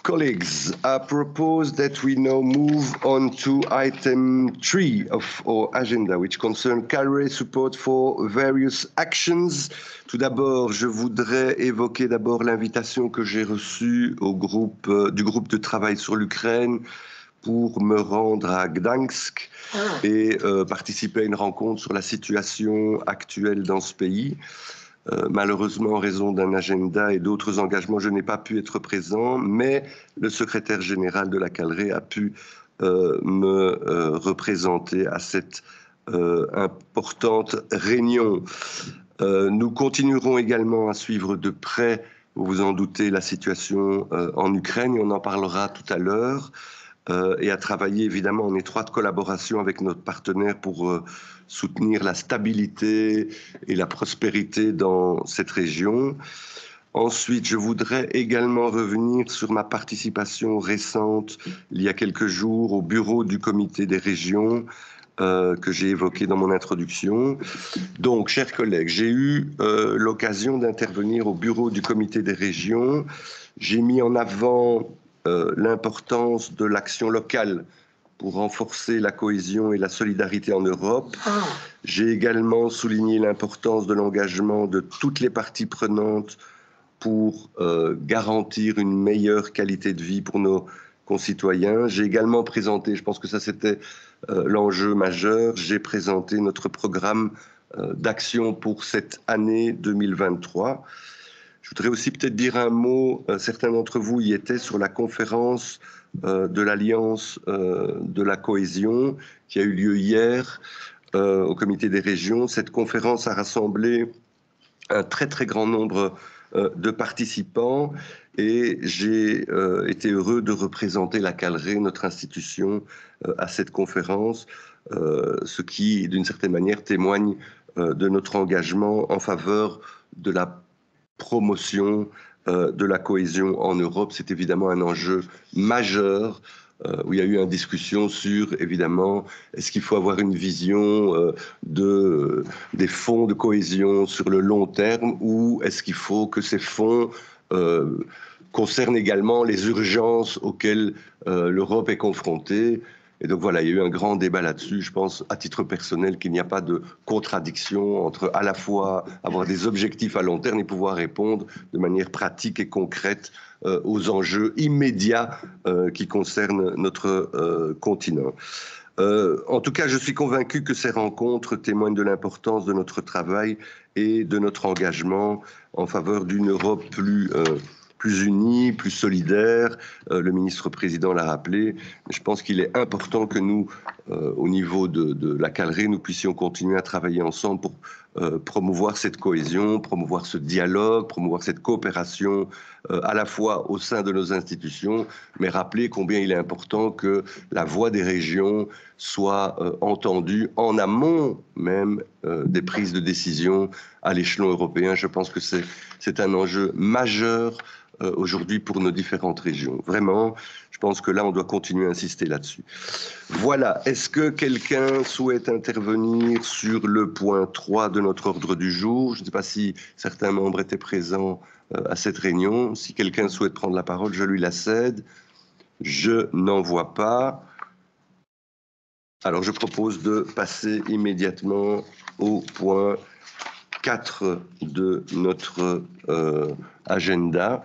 Colleagues, I propose that we now move on to item 3 of our agenda, which concern Calray support for various actions. Tout d'abord, je voudrais évoquer d'abord l'invitation que j'ai reçue au groupe, du groupe de travail sur l'Ukraine pour me rendre à Gdansk et participer à une rencontre sur la situation actuelle dans ce pays. Malheureusement, en raison d'un agenda et d'autres engagements, je n'ai pas pu être présent, mais le secrétaire général de la Calray a pu me représenter à cette importante réunion. Nous continuerons également à suivre de près, vous vous en doutez, la situation en Ukraine, et on en parlera tout à l'heure, et à travailler évidemment en étroite collaboration avec notre partenaire pour soutenir la stabilité et la prospérité dans cette région. Ensuite, je voudrais également revenir sur ma participation récente, il y a quelques jours, au bureau du comité des régions que j'ai évoqué dans mon introduction. Donc, chers collègues, j'ai eu l'occasion d'intervenir au bureau du comité des régions. J'ai mis en avant l'importance de l'action locale pour renforcer la cohésion et la solidarité en Europe. J'ai également souligné l'importance de l'engagement de toutes les parties prenantes pour garantir une meilleure qualité de vie pour nos concitoyens. J'ai également présenté, je pense que ça c'était l'enjeu majeur, j'ai présenté notre programme d'action pour cette année 2023. Je voudrais aussi peut-être dire un mot, certains d'entre vous y étaient, sur la conférence de l'Alliance de la cohésion qui a eu lieu hier au comité des régions. Cette conférence a rassemblé un très très grand nombre de participants et j'ai été heureux de représenter la Calray, notre institution, à cette conférence, ce qui d'une certaine manière témoigne de notre engagement en faveur de la promotion de la cohésion en Europe. C'est évidemment un enjeu majeur où il y a eu une discussion sur, évidemment, est-ce qu'il faut avoir une vision des fonds de cohésion sur le long terme ou est-ce qu'il faut que ces fonds concernent également les urgences auxquelles l'Europe est confrontée. Et donc voilà, il y a eu un grand débat là-dessus. Je pense, à titre personnel, qu'il n'y a pas de contradiction entre à la fois avoir des objectifs à long terme et pouvoir répondre de manière pratique et concrète aux enjeux immédiats qui concernent notre continent. En tout cas, je suis convaincu que ces rencontres témoignent de l'importance de notre travail et de notre engagement en faveur d'une Europe plus unie, plus solidaire. Le ministre-président l'a rappelé. Je pense qu'il est important que nous, au niveau de la Calray, nous puissions continuer à travailler ensemble pour promouvoir cette cohésion, promouvoir ce dialogue, promouvoir cette coopération à la fois au sein de nos institutions, mais rappeler combien il est important que la voix des régions soit entendue en amont même des prises de décision à l'échelon européen. Je pense que c'est un enjeu majeur aujourd'hui pour nos différentes régions. Vraiment, je pense que là, on doit continuer à insister là-dessus. Voilà. Est-ce que quelqu'un souhaite intervenir sur le point 3 de notre ordre du jour? Je ne sais pas si certains membres étaient présents à cette réunion. Si quelqu'un souhaite prendre la parole, je lui la cède. Je n'en vois pas. Alors, je propose de passer immédiatement au point 4 de notre agenda.